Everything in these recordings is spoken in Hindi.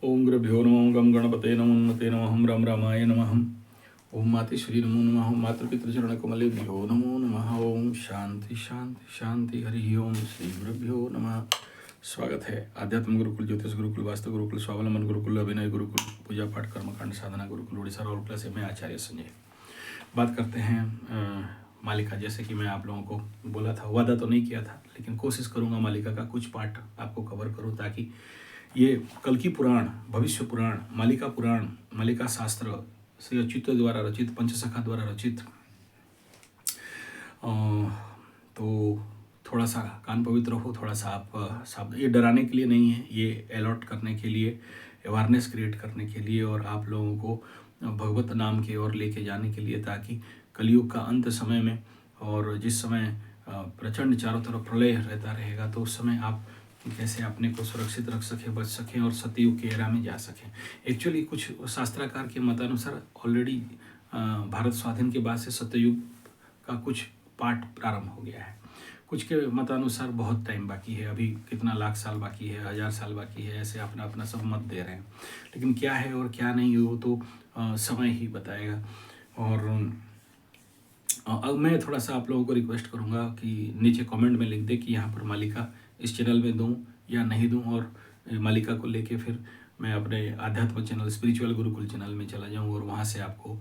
ओम गुरुभ्यो नमः गम गणपते नमो उन्नते नमः राम रामाय नमः। ओम मातेश्वरी नमो नमः। ओम मातृपितृचरणकमलेभ्यो नमो नमः। ओम शांति शांति शांति। हरि ओम श्री गुरुभ्यो नमः। स्वागत है आध्यात्म गुरुकुल, ज्योतिष गुरुकुल, वास्तु गुरुकुल, स्वावलंबन गुरुकुल, अभिनय गुरुकुल, पूजा पाठ कर्मकांड साधना गुरुकुल उड़ीसा रोल प्लस में आचार्य संजय। बात करते हैं मालिका। जैसे कि मैं आप लोगों को बोला था, वादा तो नहीं किया था, लेकिन कोशिश करूंगा मालिका का कुछ पार्ट आपको कवर करूं, ताकि ये कल्कि पुराण, भविष्य पुराण, मालिका पुराण, मालिका शास्त्र श्री अच्युत द्वारा रचित, पंचसखा द्वारा रचित, तो थोड़ा सा कान पवित्र हो, थोड़ा सा आप सावधान। ये डराने के लिए नहीं है, ये अलर्ट करने के लिए, अवेयरनेस क्रिएट करने के लिए और आप लोगों को भगवत नाम की ओर लेके जाने के लिए, ताकि कलयुग का अंत समय में और जिस समय प्रचंड चारों तरफ प्रलय रहता रहेगा, तो उस समय आप कैसे अपने को सुरक्षित रख सकें, बच सकें और सतयुग के एरा में जा सकें। एक्चुअली कुछ शास्त्राकार के मतानुसार ऑलरेडी भारत स्वाधीन के बाद से सतयुग का कुछ पार्ट प्रारंभ हो गया है। कुछ के मतानुसार बहुत टाइम बाकी है, अभी कितना लाख साल बाकी है, 1000 साल बाकी है, ऐसे अपना अपना सब मत दे रहे हैं। लेकिन क्या है और क्या नहीं, वो तो समय ही बताएगा। और अब मैं थोड़ा सा आप लोगों को रिक्वेस्ट करूंगा कि नीचे कमेंट में लिख दे कि यहाँ पर मालिका इस चैनल में दूं या नहीं दूं, और मालिका को लेके फिर मैं अपने आध्यात्म चैनल स्पिरिचुअल गुरुकुल चैनल में चला जाऊं और वहाँ से आपको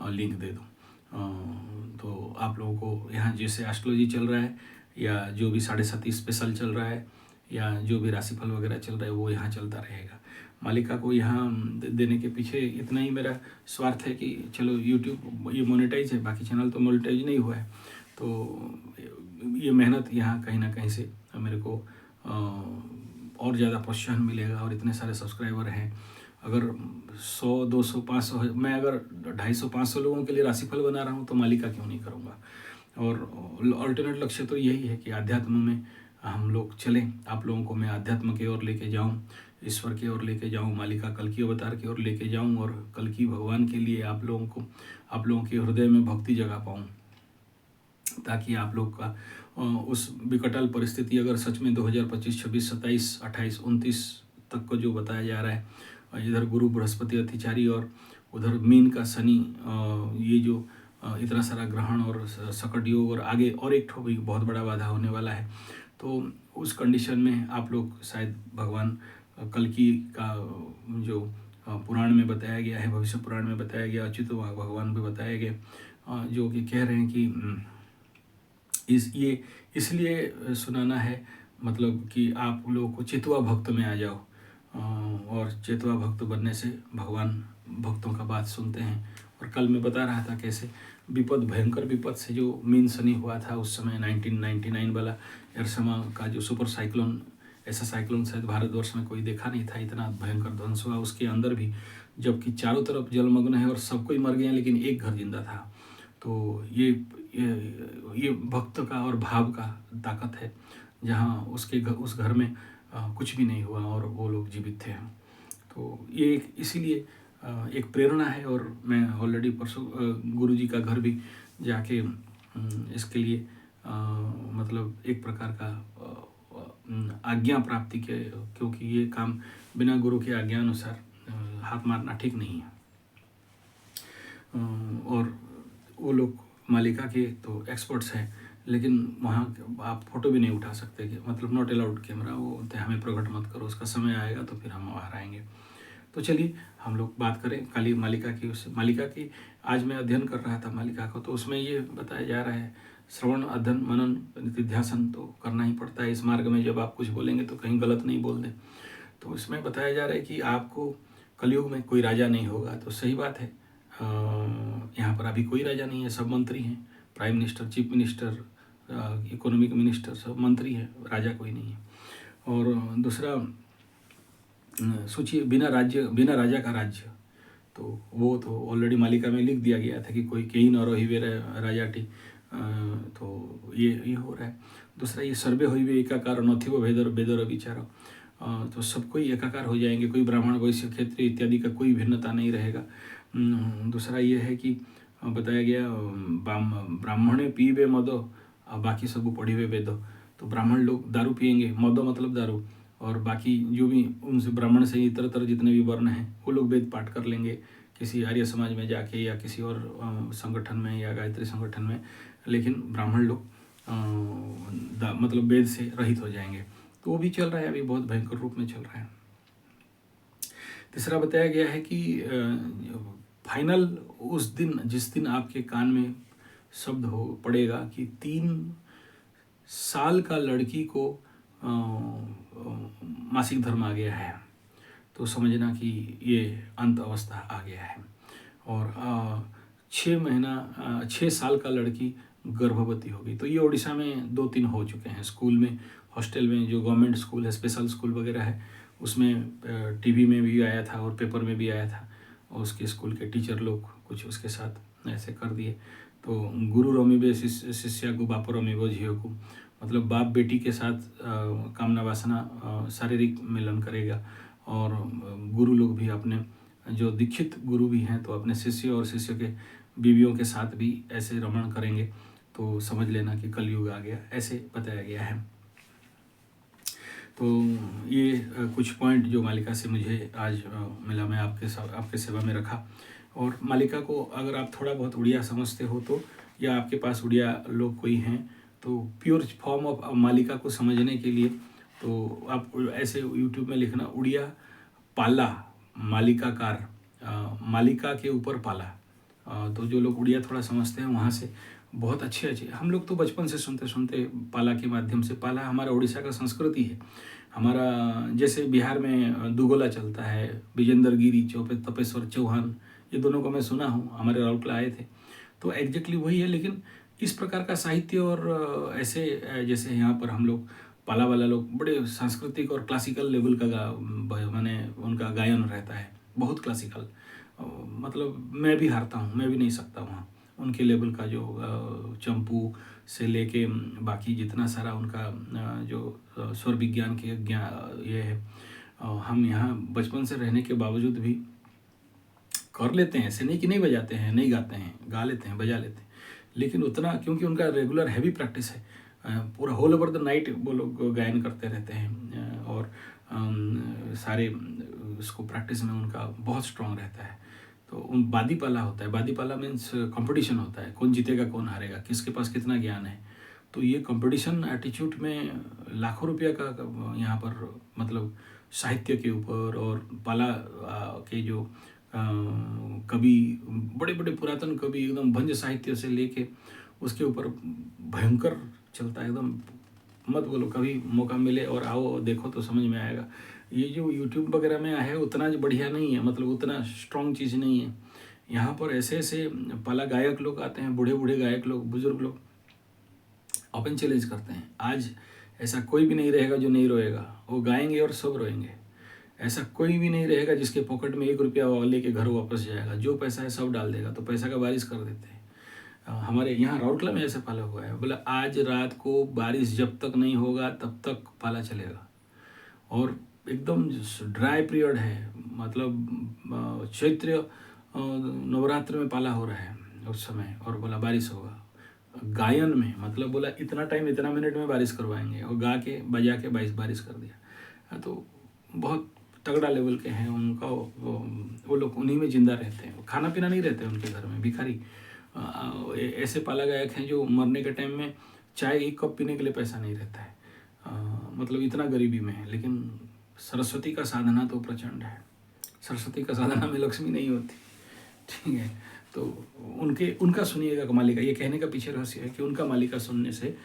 लिंक दे दूं। तो आप लोगों को यहाँ जैसे एस्ट्रोलॉजी चल रहा है, या जो भी 7:30 स्पेशल चल रहा है, या जो भी राशिफल वगैरह चल रहा है, वो यहाँ चलता रहेगा। मालिका को यहाँ देने के पीछे इतना ही मेरा स्वार्थ है कि चलो यूट्यूब ये मोनेटाइज है, बाकी चैनल तो मोनेटाइज नहीं हुआ है, तो ये मेहनत यहाँ कहीं ना कहीं से मेरे को और ज़्यादा प्रोत्साहन मिलेगा। और इतने सारे सब्सक्राइबर हैं, अगर 100, 200, 500, मैं अगर 250, 500 लोगों के लिए राशिफल बना रहा हूँ, तो मालिका क्यों नहीं करूँगा। और अल्टरनेट लक्ष्य तो यही है कि अध्यात्म में हम लोग चलें, आप लोगों को मैं अध्यात्म की ओर लेके जाऊं, ईश्वर की ओर लेके जाऊं, मालिका कल्कि अवतार की ओर लेके जाऊं, और कल्कि भगवान के लिए आप लोगों के हृदय में भक्ति जगा पाऊं, ताकि आप लोग का उस विकटाल परिस्थिति, अगर सच में 2025, 26, 27, 28, 29 तक को जो बताया जा रहा है, इधर गुरु बृहस्पति अतिचारी और उधर मीन का शनि, ये जो इतना सारा ग्रहण और सकट योग, और आगे और एक ठो भी बहुत बड़ा बाधा होने वाला है, तो उस कंडीशन में आप लोग शायद भगवान कल्कि का जो पुराण में बताया गया है, भविष्य पुराण में बताया गया, अच्युत भगवान भी बताया गया, जो कि कह रहे हैं कि ये इसलिए सुनाना है, मतलब कि आप लोगों को चितवा भक्त में आ जाओ, और चितवा भक्त बनने से भगवान भक्तों का बात सुनते हैं। और कल मैं बता रहा था कैसे विपद, भयंकर विपद से जो मीन शनि हुआ था उस समय 1999 वाला एरसमा का जो सुपर साइक्लोन, ऐसा साइक्लोन शायद भारतवर्ष में कोई देखा नहीं था, इतना भयंकर ध्वंस हुआ उसके अंदर भी, जबकि चारों तरफ जलमग्न है और सब कोई मर गया, लेकिन एक घर जिंदा था। तो ये भक्त का और भाव का ताकत है, जहाँ उस घर में कुछ भी नहीं हुआ और वो लोग जीवित थे। तो ये इसीलिए एक प्रेरणा है। और मैं ऑलरेडी परसों गुरुजी का घर भी जाके इसके लिए मतलब एक प्रकार का आज्ञा प्राप्ति के, क्योंकि ये काम बिना गुरु के आज्ञा अनुसार हाथ मारना ठीक नहीं है। और वो लोग मालिका के तो एक्सपर्ट्स हैं, लेकिन वहाँ आप फोटो भी नहीं उठा सकते, कि मतलब नॉट अलाउड कैमरा, वो बोलते हैं हमें प्रकट मत करो, उसका समय आएगा तो फिर हम बाहर आएंगे। तो चलिए हम लोग बात करें काली मालिका की। उस मालिका की आज मैं अध्ययन कर रहा था मालिका को, तो उसमें ये बताया जा रहा है, श्रवण अध्ययन मनन निधिध्यासन तो करना ही पड़ता है इस मार्ग में। जब आप कुछ बोलेंगे तो कहीं गलत नहीं बोल दें। तो इसमें बताया जा रहा है कि आपको कलयुग में कोई राजा नहीं होगा, तो सही बात है। यहाँ पर अभी कोई राजा नहीं है, सब मंत्री हैं, prime minister, chief minister, economic minister, सब मंत्री हैं, राजा कोई नहीं है। और दूसरा सोचिए, बिना राजा का राज्य, तो वो तो ऑलरेडी मालिका में लिख दिया गया था कि कोई कहीं न रही राजाटी, तो ये हो रहा है। दूसरा, ये सर्वे हुई एकाकार नथिव भेदर विचार, तो सब कोई एकाकार हो जाएंगे, कोई ब्राह्मण वैश्य क्षेत्रीय इत्यादि का कोई भिन्नता नहीं रहेगा। दूसरा ये है कि बताया गया ब्राह्मणे पीबे मदो, बाकी सब पढ़िवे वेदो, तो ब्राह्मण लोग दारू पिएंगे, मदो मतलब दारू, और बाकी जो भी उनसे ब्राह्मण से इतर जितने भी वर्ण हैं वो लोग वेद पाठ कर लेंगे किसी आर्य समाज में जाके या किसी और संगठन में या गायत्री संगठन में, लेकिन ब्राह्मण लोग मतलब वेद से रहित हो जाएंगे। तो वो भी चल रहा है, अभी बहुत भयंकर रूप में चल रहा है। तीसरा बताया गया है कि फाइनल उस दिन जिस दिन आपके कान में शब्द हो पड़ेगा कि 3 साल का लड़की को मासिक धर्म आ गया है, तो समझना कि ये अंत अवस्था आ गया है। और 6 साल का लड़की गर्भवती होगी। तो ये उड़ीसा में 2-3 हो चुके हैं। स्कूल में, हॉस्टल में, जो गवर्नमेंट स्कूल है, स्पेशल स्कूल वगैरह है, उसमें टीवी में भी आया था और पेपर में भी आया था, और उसके स्कूल के टीचर लोग कुछ उसके साथ ऐसे कर दिए। तो गुरु रमिबे शिष्या को बापो रमिबो झियो को, मतलब बाप बेटी के साथ कामना वासना शारीरिक मिलन करेगा, और गुरु लोग भी अपने जो दीक्षित गुरु भी हैं तो अपने शिष्य और शिष्य के बीवियों के साथ भी ऐसे रमण करेंगे। तो समझ लेना कि कलयुग आ गया, ऐसे बताया गया है। तो ये कुछ पॉइंट जो मालिका से मुझे आज मिला, मैं आपके सेवा में रखा। और मालिका को अगर आप थोड़ा बहुत उड़िया समझते हो तो, या आपके पास उड़िया लोग कोई हैं, तो प्योर फॉर्म ऑफ मालिका को समझने के लिए तो आप ऐसे यूट्यूब में लिखना उड़िया पाला मालिकाकार, मालिका के ऊपर पाला। तो जो लोग उड़िया थोड़ा समझते हैं वहाँ से बहुत अच्छे हम लोग तो बचपन से सुनते सुनते पाला के माध्यम से, पाला हमारा उड़ीसा का संस्कृति है। हमारा जैसे बिहार में दुगोला चलता है, विजेंद्र गिरी, तपेश्वर चौहान, ये दोनों को मैं सुना हूँ, हमारे राउरकेला आए थे, तो एग्जैक्टली वही है। लेकिन इस प्रकार का साहित्य और ऐसे जैसे यहाँ पर हम लोग पाला वाला लोग बड़े सांस्कृतिक और क्लासिकल लेवल का माने उनका गायन रहता है, बहुत क्लासिकल। मतलब मैं भी हारता हूँ, मैं भी नहीं सकता वहाँ उनके लेवल का, जो चंपू से लेके बाकी जितना सारा उनका जो स्वर विज्ञान के ये है, हम यहाँ बचपन से रहने के बावजूद भी कर लेते हैं। ऐसे नहीं कि नहीं बजाते हैं, नहीं गाते हैं, गा लेते हैं, बजा लेते हैं, लेकिन उतना, क्योंकि उनका रेगुलर हैवी प्रैक्टिस है, पूरा होल ओवर द नाइट वो लोग गायन करते रहते हैं, और सारे उसको प्रैक्टिस में उनका बहुत स्ट्रांग रहता है। तो उन बादी पाला होता है, बादी पाला मीन्स कंपटीशन होता है, कौन जीतेगा कौन हारेगा, किसके पास कितना ज्ञान है। तो ये कंपटीशन एटीट्यूड में लाखों रुपया का यहाँ पर मतलब साहित्य के ऊपर, और पाला के जो कवि, बड़े बड़े पुरातन कवि, एकदम भंज साहित्य से लेके उसके ऊपर भयंकर चलता है एकदम। मत बोलो, कभी मौका मिले और आओ देखो तो समझ में आएगा। ये जो यूट्यूब वगैरह में है उतना बढ़िया नहीं है, मतलब उतना स्ट्रॉन्ग चीज़ नहीं है। यहाँ पर ऐसे ऐसे पाला गायक लोग आते हैं, बूढ़े बूढ़े गायक लोग, बुजुर्ग लोग ओपन चैलेंज करते हैं। आज ऐसा कोई भी नहीं रहेगा जो नहीं रोएगा, वो गाएंगे और सब रोएंगे। ऐसा कोई भी नहीं रहेगा जिसके पॉकेट में 1 रुपया लेके घर वापस जाएगा, जो पैसा है सब डाल देगा। तो पैसा का बारिश कर देते हैं। हमारे यहाँ राउरकेला में ऐसा पाला हुआ है, बोला आज रात को बारिश जब तक नहीं होगा तब तक पाला चलेगा, और एकदम ड्राई पीरियड है, मतलब चैत्र नवरात्र में पाला हो रहा है उस समय, और बोला बारिश होगा। गायन में मतलब बोला इतना टाइम इतना मिनट में बारिश करवाएंगे, और गा के बजा के बारिश कर दिया। तो बहुत तगड़ा लेवल के हैं उनका, वो लोग उन्हीं में जिंदा रहते हैं, खाना पीना नहीं रहते उनके घर में, भिखारी। ऐसे पाला गायक हैं जो मरने के टाइम में चाय 1 कप पीने के लिए पैसा नहीं रहता है, मतलब इतना गरीबी में है। लेकिन सरस्वती का साधना तो प्रचंड है, सरस्वती का साधना में लक्ष्मी नहीं होती, ठीक है। तो उनका सुनिएगा मालिका, ये कहने का पीछे रहस्य है कि उनका मालिका सुनने से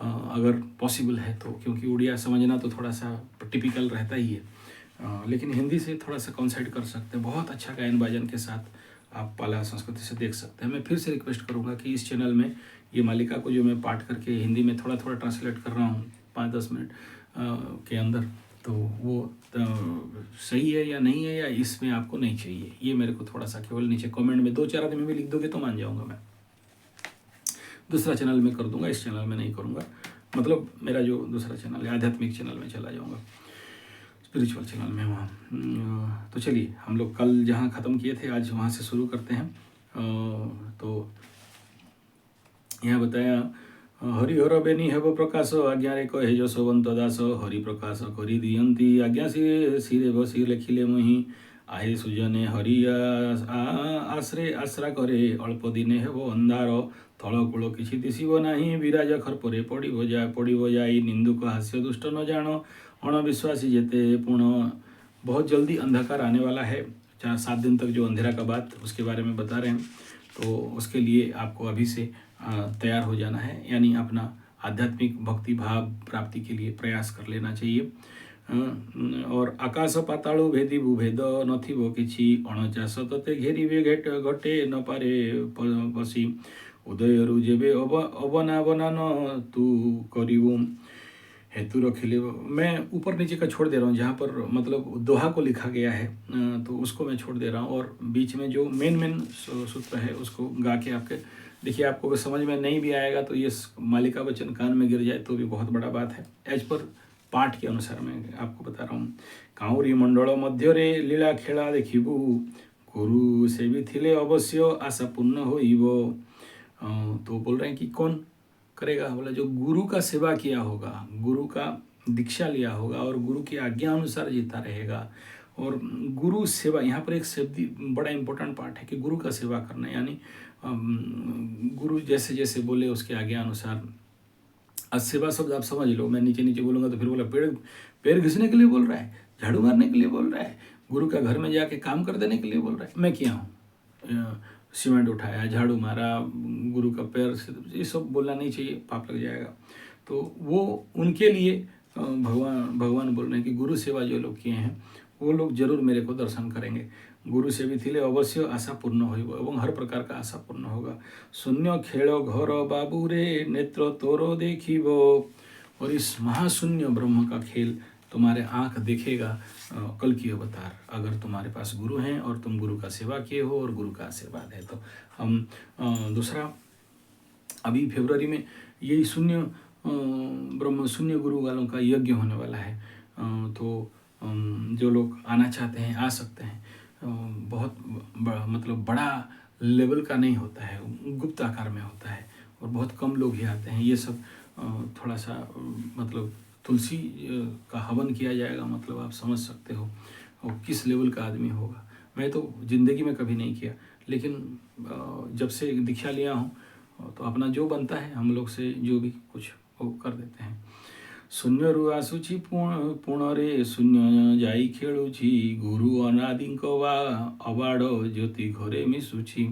अगर पॉसिबल है तो, क्योंकि उड़िया समझना तो थोड़ा सा टिपिकल रहता ही है, लेकिन हिंदी से थोड़ा सा कॉन्साइड कर सकते हैं। बहुत अच्छा गायन बाजन के साथ आप पाला संस्कृति से देख सकते हैं। मैं फिर से रिक्वेस्ट करूंगा कि इस चैनल में ये मालिका को जो मैं पाठ करके हिंदी में थोड़ा थोड़ा ट्रांसलेट कर रहा हूँ 5-10 मिनट के अंदर, तो वो सही है या नहीं है, या इसमें आपको नहीं चाहिए, ये मेरे को थोड़ा सा केवल नीचे कमेंट में 2-4 आदमी में लिख दोगे तो मान जाऊँगा। मैं दूसरा चैनल में कर दूँगा, इस चैनल में नहीं करूँगा। मतलब मेरा जो दूसरा चैनल है आध्यात्मिक चैनल में चला जाऊँगा, स्पिरिचुअल चैनल में वहाँ। तो चलिए, हम लोग कल जहाँ ख़त्म किए थे आज वहाँ से शुरू करते हैं। तो यहाँ बताया हरिहर बेनी हेब प्रकाश आज्ञारे कहे यशवंत दास हरि प्रकाश करि दियंती आज्ञा सिरे बसी लेखिले मुहि आहे सुजने हरि आश्रे आश्रा करे अल्प दिने हेब अंधार तलकूल किछि दिशिब नाही विराज खर्परे पड़िब जाई निंदुक हास्य दुष्ट न जान अणविश्वासी जेते पुण बहुत जल्दी अंधकार आने वाला है। 4-7 दिन तक जो अंधेरा का बात उसके बारे में बता रहे हैं, तो उसके लिए आपको अभी से तैयार हो जाना है, यानी अपना आध्यात्मिक भक्ति भाव प्राप्ति के लिए प्रयास कर लेना चाहिए। और आकाश पाताल भेदी भेद नथिबो किछि अणचाश तते घेरिबे घटे न पारे पसी उदयरु जेबे अबनाबनान तू करिबु हेतु रखिले। मैं ऊपर नीचे का छोड़ दे रहा हूँ, जहाँ पर मतलब दोहा को लिखा गया है तो उसको मैं छोड़ दे रहा हूँ, और बीच में जो मेन सूत्र है उसको गा के आपके देखिए। आपको अगर समझ में नहीं भी आएगा तो ये मालिका वचन कान में गिर जाए तो भी बहुत बड़ा बात है। एज पर पाठ के अनुसार मैं आपको बता रहा हूँ। काउरी मंडल मध्य रे लीला खेला देखिबू गुरु से भी थिले अवश्य आशा पूर्ण होइबो। तो बोल रहे हैं कि कौन करेगा, बोला जो गुरु का सेवा किया होगा, गुरु का दीक्षा लिया होगा और गुरु की आज्ञा अनुसार जीता रहेगा। और गुरु सेवा, यहाँ पर एक शब्द बड़ा इंपॉर्टेंट पार्ट है कि गुरु का सेवा करना, यानी गुरु जैसे जैसे बोले उसके आज्ञा अनुसार। आज सेवा शब्द आप समझ लो, मैं नीचे नीचे बोलूँगा तो फिर बोला पैर घिसने के लिए बोल रहा है, झाड़ू मारने के लिए बोल रहा है, गुरु का घर में जाके काम कर देने के लिए बोल रहा है। मैं किया हूँ, सीमेंट उठाया, झाड़ू मारा, गुरु का पैर से, ये सब बोलना नहीं चाहिए, पाप लग जाएगा। तो वो उनके लिए भगवान बोल रहे हैं कि गुरु सेवा जो लोग किए हैं वो लोग जरूर मेरे को दर्शन करेंगे। गुरु से भी थिले अवश्य आशा पूर्ण होइब एवं हर प्रकार का आशा पूर्ण होगा। शून्य खेल घर बाबू रे नेत्र तोरो देखिब। और इस महाशून्य ब्रह्म का खेल तुम्हारे आँख देखेगा कल की अवतार, अगर तुम्हारे पास गुरु हैं और तुम गुरु का सेवा किए हो और गुरु का आशीर्वाद है। तो हम दूसरा अभी फरवरी में यही शून्य ब्रह्म शून्य गुरु वालों का यज्ञ होने वाला है। तो जो लोग आना चाहते हैं आ सकते हैं। बहुत मतलब बड़ा लेवल का नहीं होता है, गुप्त आकार में होता है और बहुत कम लोग ही आते हैं। ये सब थोड़ा सा मतलब तुलसी का हवन किया जाएगा, मतलब आप समझ सकते हो और किस लेवल का आदमी होगा। मैं तो ज़िंदगी में कभी नहीं किया, लेकिन जब से दीक्षा लिया हूँ तो अपना जो बनता है हम लोग से जो भी कुछ वो कर देते हैं। शून्य रु आसुची पुण रे शून्य जाई खेलुची गुरु अनादिंक वा अबाड़ ज्योति घरे मिसुची।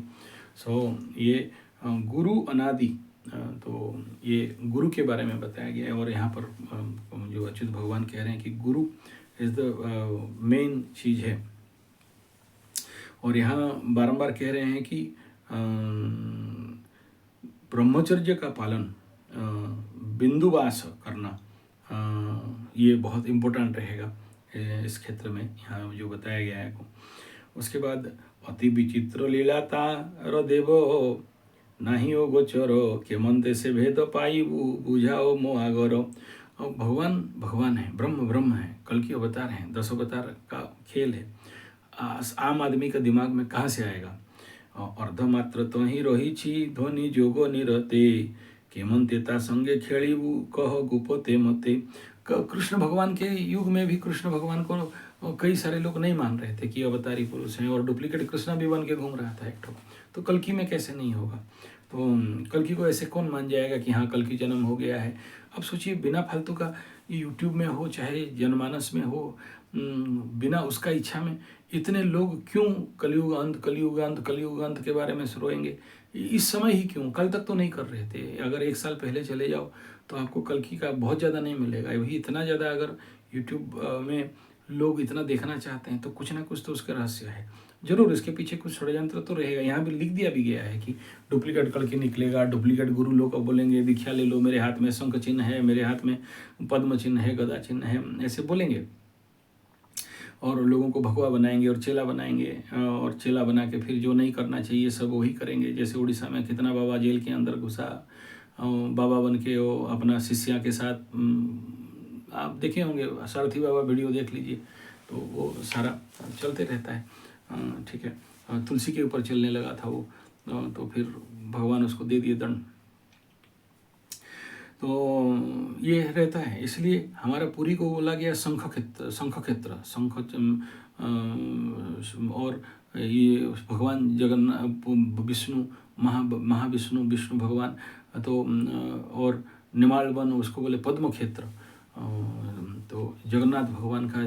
सो ये गुरु अनादि, तो ये गुरु के बारे में बताया गया है। और यहाँ पर जो अच्युत भगवान कह रहे हैं कि गुरु इज़ द मेन चीज़ है। और यहाँ बारंबार कह रहे हैं कि ब्रह्मचर्य का पालन, बिंदुवास करना, ये बहुत इम्पोर्टेंट रहेगा इस क्षेत्र में, यहाँ जो बताया गया है। उसके बाद अति विचित्र लीलाता र देव नाही ओ गोचर केमंते से भेद पाइबू बुझाओ मो आगर। भगवान है, ब्रह्म है, कल की अवतार हैं, 10 अवतार का खेल है। आम आदमी का दिमाग में कहाँ से आएगा। अर्धमात्र तो ही रही छी ध्वनि जोग निरते केमंते ता संगे खेलीबू कह गुपते मते। कृष्ण भगवान के युग में भी कृष्ण भगवान को कई सारे लोग नहीं मान रहे थे कि अवतारी पुरुष हैं, और डुप्लीकेट कृष्णा भी बन के घूम रहा था एक ठो। तो कल्कि में कैसे नहीं होगा। तो कल्कि को ऐसे कौन मान जाएगा कि हाँ कल्कि जन्म हो गया है। अब सोचिए, बिना फालतू का यूट्यूब में हो चाहे जनमानस में हो, बिना उसका इच्छा में इतने लोग क्यों कलयुग अंत के बारे में रोएंगे। इस समय ही क्यों, कल तक तो नहीं कर रहे थे। अगर 1 साल पहले चले जाओ तो आपको कल्कि का बहुत ज़्यादा नहीं मिलेगा। वही इतना ज़्यादा अगर यूट्यूब में लोग इतना देखना चाहते हैं तो कुछ ना कुछ तो उसका रहस्य है जरूर। इसके पीछे कुछ षड्यंत्र तो रहेगा। यहाँ भी लिख दिया भी गया है कि डुप्लीकेट कल्कि निकलेगा, डुप्लीकेट गुरु लोग बोलेंगे दीक्षा ले लो, मेरे हाथ में शंख चिन्ह है, मेरे हाथ में पद्म चिन्ह है, गदा चिन्ह है, ऐसे बोलेंगे और लोगों को भगवा बनाएंगे और चेला बनाएंगे, और चेला बना के फिर जो नहीं करना चाहिए सब वही करेंगे। जैसे उड़ीसा में कितना बाबा जेल के अंदर घुसा, बाबा बन के वो अपना शिष्या के साथ, आप देखे होंगे, सारथी बाबा वीडियो देख लीजिए, तो वो सारा चलते रहता है। ठीक है, तुलसी के ऊपर चलने लगा था वो, तो फिर भगवान उसको दे दिए दंड। तो ये रहता है, इसलिए हमारा पुरी को बोला गया शंख क्षेत्र, और ये भगवान जगन्नाथ विष्णु महाविष्णु विष्णु भगवान, तो और निमाड़ वन उसको बोले पद्म क्षेत्र। तो जगन्नाथ भगवान का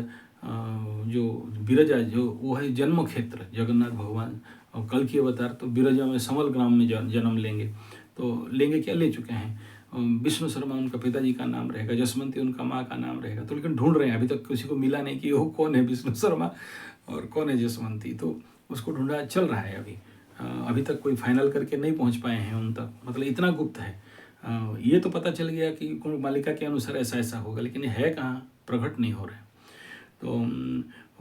जो बिरजा जो वो है जन्म क्षेत्र, जगन्नाथ भगवान और कल की अवतार तो बिरजा में समल ग्राम में जन्म लेंगे। तो लेंगे क्या, ले चुके हैं। विष्णु शर्मा उनका पिताजी का नाम रहेगा, जसवंती उनका माँ का नाम रहेगा। तो लेकिन ढूंढ रहे हैं, अभी तक किसी को मिला नहीं कि वो कौन है विष्णु शर्मा और कौन है जसवंती, तो उसको ढूंढा चल रहा है अभी। अभी तक कोई फाइनल करके नहीं पहुंच पाए हैं उन तक, मतलब इतना गुप्त है। ये तो पता चल गया कि कुंभ मालिका के अनुसार ऐसा ऐसा होगा, लेकिन है कहाँ, प्रकट नहीं हो रहे। तो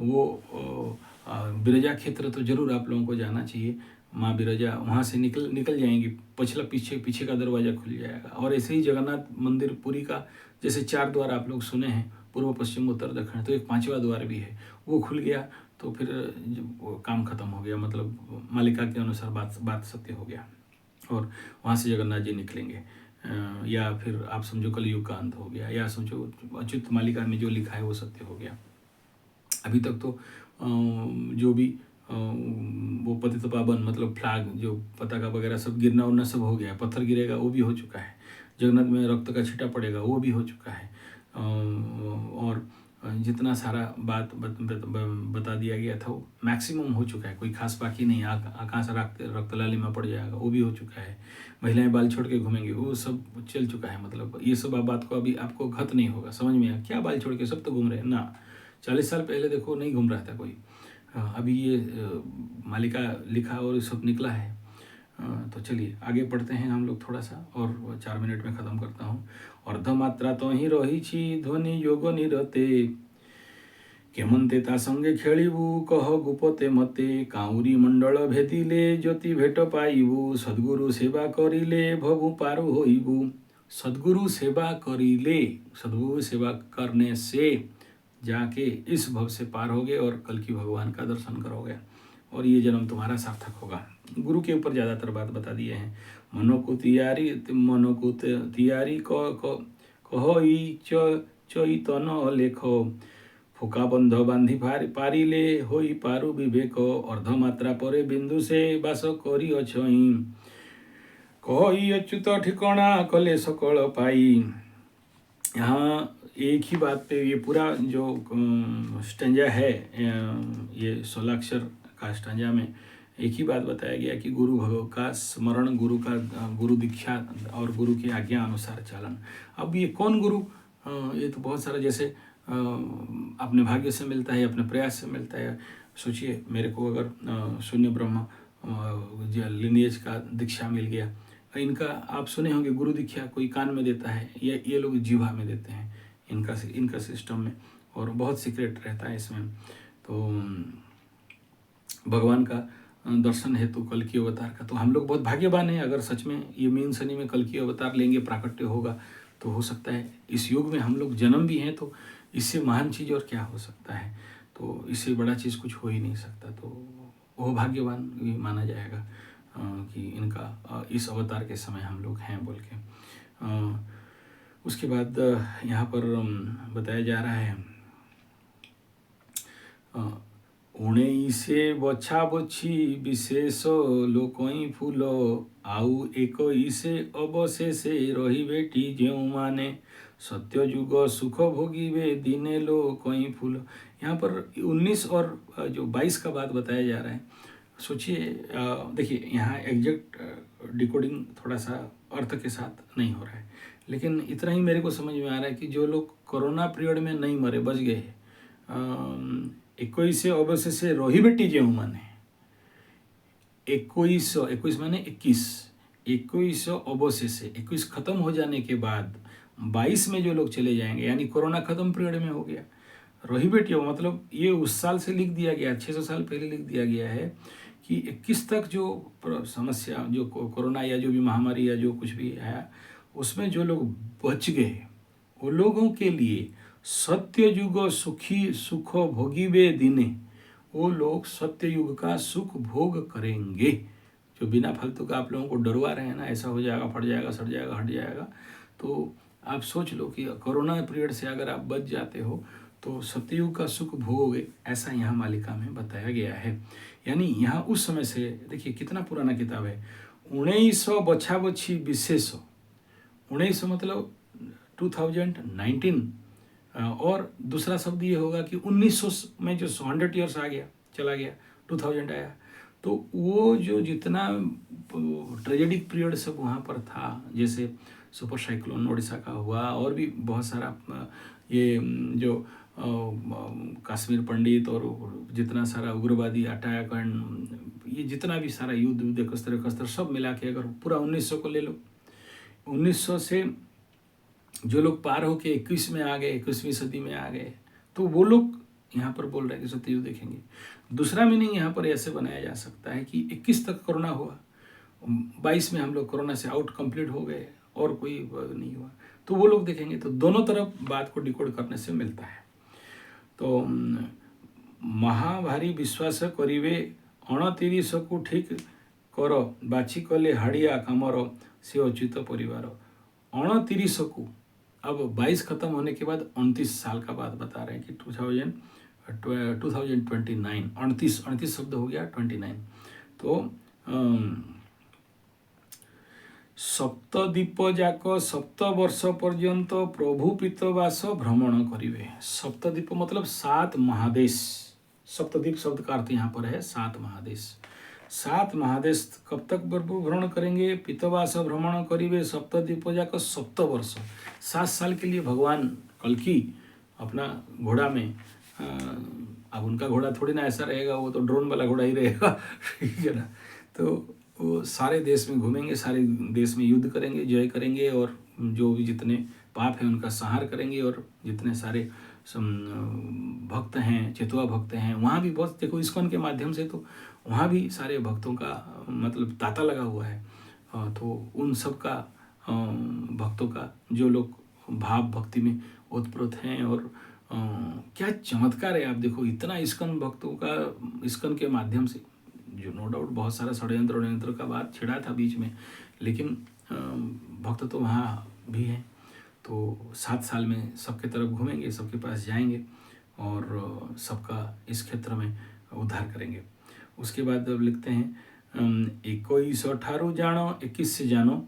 वो बिरजा क्षेत्र तो जरूर आप लोगों को जाना चाहिए। माँ बिरजा वहाँ से निकल जाएंगी, पीछे का दरवाज़ा खुल जाएगा। और ऐसे ही जगन्नाथ मंदिर पुरी का जैसे 4 द्वार आप लोग सुने हैं, पूर्व पश्चिम उत्तर दक्षिण, तो एक 5वां द्वार भी है, वो खुल गया तो फिर काम खत्म हो गया, मतलब मालिका के अनुसार बात सत्य हो गया और वहाँ से जगन्नाथ जी निकलेंगे। या फिर आप समझो कलयुग का अंत हो गया, या समझो अच्युत मालिका में जो लिखा है वो सत्य हो गया। अभी तक तो जो भी वो पतित पावन मतलब फ्लैग जो पताका वगैरह सब गिरना उड़ना सब हो गया, पत्थर गिरेगा वो भी हो चुका है, जगन्नाथ में रक्त का छींटा पड़ेगा वो भी हो चुका है। और जितना सारा बात बता दिया गया था वो मैक्सिमम हो चुका है, कोई खास बाकी नहीं। आकाश रक्त लालिमा पड़ जाएगा वो भी हो चुका है, महिलाएं बाल छोड़ के घूमेंगे वो सब चल चुका है। मतलब ये सब बात को अभी आपको घत नहीं होगा, समझ में आया क्या, बाल छोड़ के सब तो घूम रहे हैं ना। 40 साल पहले देखो नहीं घूम रहा था कोई, अभी ये मालिका लिखा और सब निकला है। तो चलिए आगे पढ़ते हैं हम लोग थोड़ा सा, और 4 मिनट में ख़त्म करता हूँ। अर्धमात्रा तो ही रही ध्वनि योग निरते, केमंते ता संगे खेलिबू कह गुपते मते, काउरी मंडल भेदिले ज्योति भेट पाइबू, सद्गुरु सेवा करिले भवु पारु होइबू। सद्गुरु सेवा करिले, सद्गुरु सेवा करने से जाके इस भव से पार होगे और कल की भगवान का दर्शन करोगे और ये जन्म तुम्हारा सार्थक होगा। गुरु के ऊपर ज़्यादातर बात बता दिए हैं। मनो को तियारी कही चैतन लेखो, फुका बंध बांधि पारिले होई पारु विवेक, अर्धमात्रा परे बिंदु से बास करी अछई, कही अच्युत ठिकाना कले सकल पाई। यहाँ एक ही बात पे ये पूरा जो स्टंजा है, ये 16 अक्षर का स्टंजा में एक ही बात बताया गया कि गुरु भगव का स्मरण, गुरु दीक्षा और गुरु की आज्ञा अनुसार चालन। अब ये कौन गुरु, ये तो बहुत सारा, जैसे अपने भाग्य से मिलता है, अपने प्रयास से मिलता है। सोचिए मेरे को अगर शून्य ब्रह्म लिनिएज का दीक्षा मिल गया, इनका आप सुने होंगे गुरु दीक्षा कोई कान में देता है, ये लोग जीवा में देते हैं इनका सिस्टम में, और बहुत सीक्रेट रहता है इसमें। तो भगवान का दर्शन है तो कल की अवतार का, तो हम लोग बहुत भाग्यवान हैं। अगर सच में ये मीन शनि में कल की अवतार लेंगे, प्राकट्य होगा, तो हो सकता है इस युग में हम लोग जन्म भी हैं, तो इससे महान चीज़ और क्या हो सकता है। तो इससे बड़ा चीज़ कुछ हो ही नहीं सकता, तो वो भाग्यवान भी माना जाएगा कि इनका इस अवतार के समय हम लोग हैं बोल के। उसके बाद यहाँ पर बताया जा रहा है, उणे से बछा बछी विशेष लोकई फूल, आउ एक से अवशेषे रही बेटी जो माने, सत्य युग सुख भोगिवे दिने लोकई फूल। यहाँ पर 19 और जो 22 का बात बताया जा रहा है। सोचिए, देखिए यहाँ एग्जैक्ट डिकोडिंग थोड़ा सा अर्थ के साथ नहीं हो रहा है, लेकिन इतना ही मेरे को समझ में आ रहा है कि जो लोग कोरोना पीरियड में नहीं मरे, बच गए, 21 अवश्य से रोही बेटी जो माने, 21 माने 21 अवश्य से 21 खत्म हो जाने के बाद 22 में जो लोग चले जाएंगे, यानी कोरोना खत्म पीरियड में हो गया। रोही बेटी मतलब ये उस साल से लिख दिया गया, 600 साल पहले लिख दिया गया है कि 21 तक जो समस्या, जो कोरोना या जो भी महामारी या जो कुछ भी है, उसमें जो लोग बच गए वो लोगों के लिए सत्य युग सुख भोगिवे दिने, वो लोग सत्य युग का सुख भोग करेंगे। जो बिना फालतू का आप लोगों को डरवा रहे हैं ना, ऐसा हो जाएगा, फट जाएगा, सड़ जाएगा, हट जाएगा, तो आप सोच लो कि कोरोना पीरियड से अगर आप बच जाते हो तो सतयुग का सुख भोगोगे, ऐसा यहाँ मालिका में बताया गया है। यानी यहाँ उस समय से, देखिए कितना पुराना किताब है, 1900 बछा बछी विशेष, 1900 मतलब 2019, और दूसरा शब्द ये होगा कि 1900 में जो 100 ईयर्स आ गया, चला गया, 2000 आया, तो वो जो जितना ट्रेजेडिक पीरियड सब वहाँ पर था, जैसे सुपर साइक्लोन उड़ीसा का हुआ, और भी बहुत सारा ये जो कश्मीर पंडित और जितना सारा उग्रवादी अटैक एंड ये जितना भी सारा युद्ध कसतर सब मिला के अगर पूरा 1900 को ले लो, 1900 से जो लोग पार होके 21 में आ गए, 21वीं सदी में आ गए, तो वो लोग यहाँ पर बोल रहे हैं कि सतयुग देखेंगे। दूसरा मीनिंग यहाँ पर ऐसे बनाया जा सकता है कि 21 तक कोरोना हुआ, 22 में हम लोग कोरोना से आउट कंप्लीट हो गए और कोई नहीं हुआ, तो वो लोग देखेंगे। तो दोनों तरफ बात को डिकोड करने से मिलता है। तो महाभारी विश्वास करिवे 29 को ठीक कर बाछी कले हाड़िया कामर से अच्युत परिवार। 29 को, अब 22 खत्म होने के बाद 29 साल का बात बता रहे हैं कि 2029, 29 शब्द हो गया 29। तो सप्तद्वीप जाक 7 वर्ष पर्यंत प्रभु पीतवास भ्रमण करिवे। सप्तद्वीप मतलब 7 महादेश, सप्तद्वीप शब्द का अर्थ यहाँ पर है 7 महादेश। 7 महादेश कब तक भ्रमण करेंगे? पीतवास भ्रमण करिवे सप्तद्वीप जाक 7 वर्ष, 7 साल के लिए भगवान कल्कि अपना घोड़ा में, अब उनका घोड़ा थोड़ी ना ऐसा रहेगा, वो तो ड्रोन वाला घोड़ा ही रहेगा, ठीक है ना। तो वो सारे देश में घूमेंगे, सारे देश में युद्ध करेंगे, जय करेंगे, और जो भी जितने पाप हैं उनका संहार करेंगे, और जितने सारे भक्त हैं, चेतुआ भक्त हैं, वहाँ भी बहुत, देखो इस्कॉन के माध्यम से तो वहाँ भी सारे भक्तों का मतलब तांता लगा हुआ है। तो उन सब का भक्तों का, जो लोग भाव भक्ति में ओतप्रोत हैं, और क्या चमत्कार है। आप देखो इतना इस्कॉन भक्तों का, इस्कॉन के माध्यम से, जो नो डाउट बहुत सारा षड्यंत्र का बात छिड़ा था बीच में, लेकिन भक्त तो वहाँ भी हैं। तो 7 साल में सबके तरफ घूमेंगे, सबके पास जाएंगे, और सबका इस क्षेत्र में उद्धार करेंगे। उसके बाद अब लिखते हैं 21 18 जानो 21 से जानो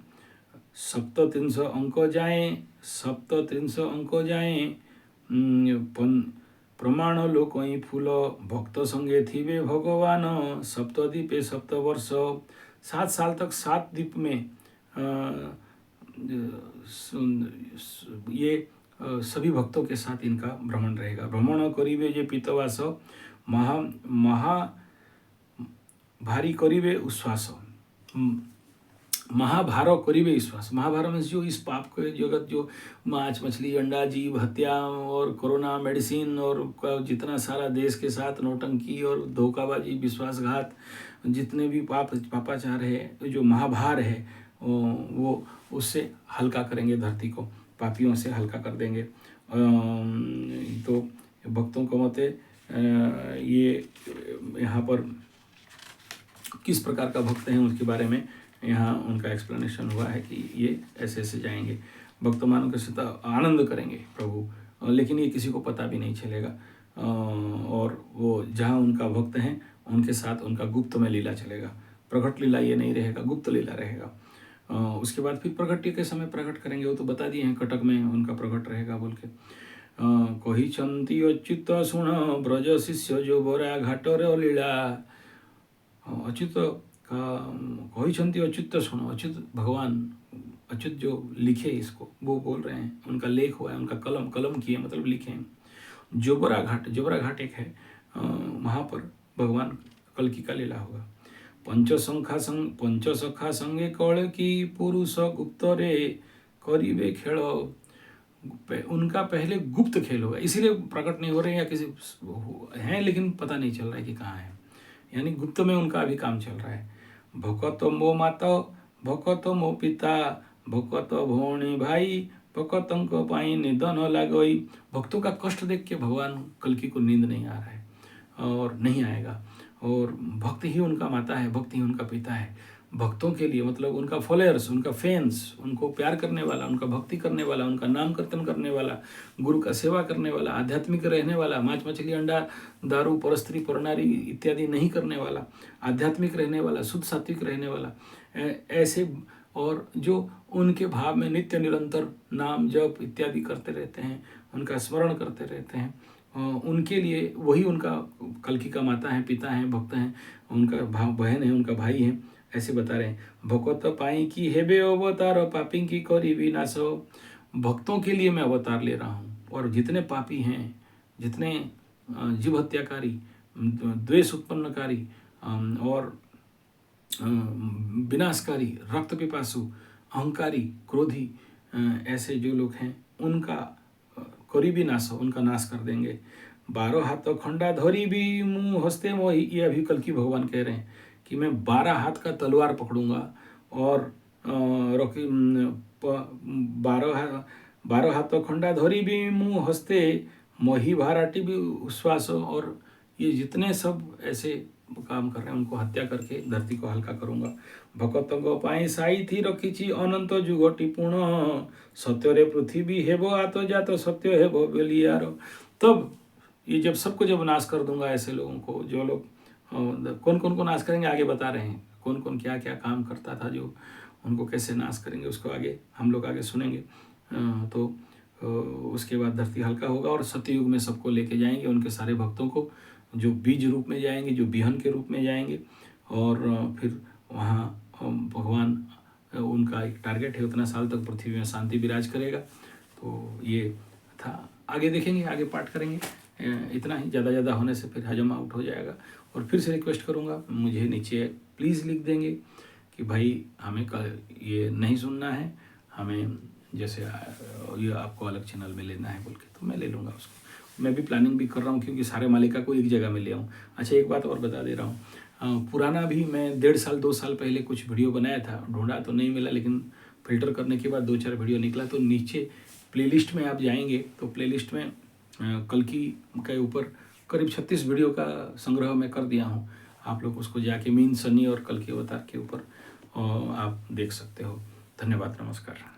7 अंक जाए 7 अंक जाए प्रमाण लोक फूल भक्त संगे थीवे भगवान सप्तद्वीपे 7 वर्ष। 7 साल तक 7 द्वीप में ये सभी भक्तों के साथ इनका भ्रमण रहेगा। भ्रमण करिवे जे पीतवास महा भारी करिवे उश्वास, महाभार करिवे विश्वास। महाभार में जो इस पाप के जगत, जो मांस मछली अंडा जीव हत्या और कोरोना मेडिसिन और जितना सारा देश के साथ नौटंकी और धोखाबाजी विश्वासघात, जितने भी पापाचार है, जो महाभार है, वो उससे हल्का करेंगे, धरती को पापियों से हल्का कर देंगे। तो भक्तों को मते ये यहाँ पर किस प्रकार का भक्त हैं उसके बारे में यहाँ उनका एक्सप्लेनेशन हुआ है कि ये ऐसे ऐसे जाएंगे, भक्तमानों के साथ आनंद करेंगे प्रभु, लेकिन ये किसी को पता भी नहीं चलेगा। और वो जहाँ उनका भक्त हैं उनके साथ उनका गुप्त में लीला चलेगा। प्रकट लीला ये नहीं रहेगा, गुप्त लीला रहेगा। उसके बाद फिर प्रकट के समय प्रकट करेंगे, वो तो बता दिए हैं, कटक में उनका प्रकट रहेगा बोल के। कही चंती अच्युत सुण ब्रज शिष्य जो बरा घाटर लीला। अच्युत का कही अच्युत सुनो, अच्युत भगवान, अच्युत जो लिखे इसको वो बोल रहे हैं, उनका लेख हुआ है, उनका कलम किए मतलब लिखे हैं। जोबरा घाट एक है, वहाँ पर भगवान कल्कि का लीला होगा। पंचसखा संगे कल की पुरुष गुप्त रे करिवे खेल। उनका पहले गुप्त खेल होगा, इसीलिए प्रकट नहीं हो रहे हैं, या किसी हैं लेकिन पता नहीं चल रहा है कि कहाँ है, यानी गुप्त में उनका अभी काम चल रहा है। भकत मो माता भकत मो पिता भकत भौणी भाई भकतंक पाई निधन लागई। भक्तों का कष्ट देख के भगवान कल्कि को नींद नहीं आ रहा है और नहीं आएगा, और भक्त ही उनका माता है, भक्त ही उनका पिता है। भक्तों के लिए, मतलब उनका फॉलोअर्स, उनका फैंस, उनको प्यार करने वाला, उनका भक्ति करने वाला, उनका नाम कीर्तन करने वाला, गुरु का सेवा करने वाला, आध्यात्मिक रहने वाला, मांस मछली अंडा दारू परस्त्री परनारी इत्यादि नहीं करने वाला, आध्यात्मिक रहने वाला, शुद्ध सात्विक रहने वाला, ऐसे, और जो उनके भाव में नित्य निरंतर नाम जप इत्यादि करते रहते हैं, उनका स्मरण करते रहते हैं, उनके लिए वही उनका कल्कि का माता है, पिता है, भक्त हैं, उनका बहन है, उनका भाई है, ऐसे बता रहे हैं। भगवत पाई की हेबे अवतार पापी की करी विनाश। भक्तों के लिए मैं अवतार ले रहा हूँ, और जितने पापी हैं, जितने जीव हत्याकारी, द्वेष उत्पन्नकारी और विनाशकारी, रक्त पिपासु, अहंकारी, क्रोधी, ऐसे जो लोग हैं उनका करीबी नाश हो, उनका नाश कर देंगे। 12 हाथ खंडा धरी भी मुँह हंसते मोही, ये अभी कल की भगवान कह रहे हैं कि मैं 12 हाथ का तलवार पकड़ूंगा और 12 हाथ खंडा धरी भी मुँह हंसते मोही भाराटी भी उश्वास, और ये जितने सब ऐसे काम कर रहे हैं उनको हत्या करके धरती को हल्का करूंगा। भकत गोपाई साई थी रखी अनंत जुगटी पूर्ण, सत्य रे पृथ्वी हेबो आतो जातो सत्य हेबो बेलियारो। तब ये जब सबको जब नाश कर दूंगा, ऐसे लोगों को, जो लोग कौन कौन को नाश करेंगे आगे बता रहे हैं, कौन कौन क्या क्या काम करता था, जो उनको कैसे नाश करेंगे उसको आगे हम लोग आगे सुनेंगे। तो उसके बाद धरती हल्का होगा और सत्ययुग में सबको लेके जाएंगे, उनके सारे भक्तों को, जो बीज रूप में जाएंगे, जो बिहन के रूप में जाएंगे, और फिर वहाँ भगवान, उनका एक टारगेट है उतना साल तक पृथ्वी में शांति विराज करेगा। तो ये था, आगे देखेंगे, आगे पाठ करेंगे। इतना ही, ज़्यादा होने से फिर हजम आउट हो जाएगा। और फिर से रिक्वेस्ट करूँगा, मुझे नीचे प्लीज़ लिख देंगे कि भाई हमें ये नहीं सुनना है, हमें जैसे ये आपको अलग चैनल में लेना है बोल के, तो मैं ले लूँगा उसको। मैं भी प्लानिंग भी कर रहा हूँ, क्योंकि सारे मालिका को एक जगह में ले आऊँ। अच्छा, एक बात और बता दे रहा हूँ, पुराना भी मैं 1.5 साल 2 साल पहले कुछ वीडियो बनाया था, ढूंढा तो नहीं मिला, लेकिन फिल्टर करने के बाद 2-4 वीडियो निकला। तो नीचे प्लेलिस्ट में आप जाएंगे तो प्लेलिस्ट में कल्कि के ऊपर करीब 36 वीडियो का संग्रह मैं कर दिया हूँ। आप लोग उसको जाके मीन सनी और कल्कि अवतार के ऊपर आप देख सकते हो। धन्यवाद, नमस्कार।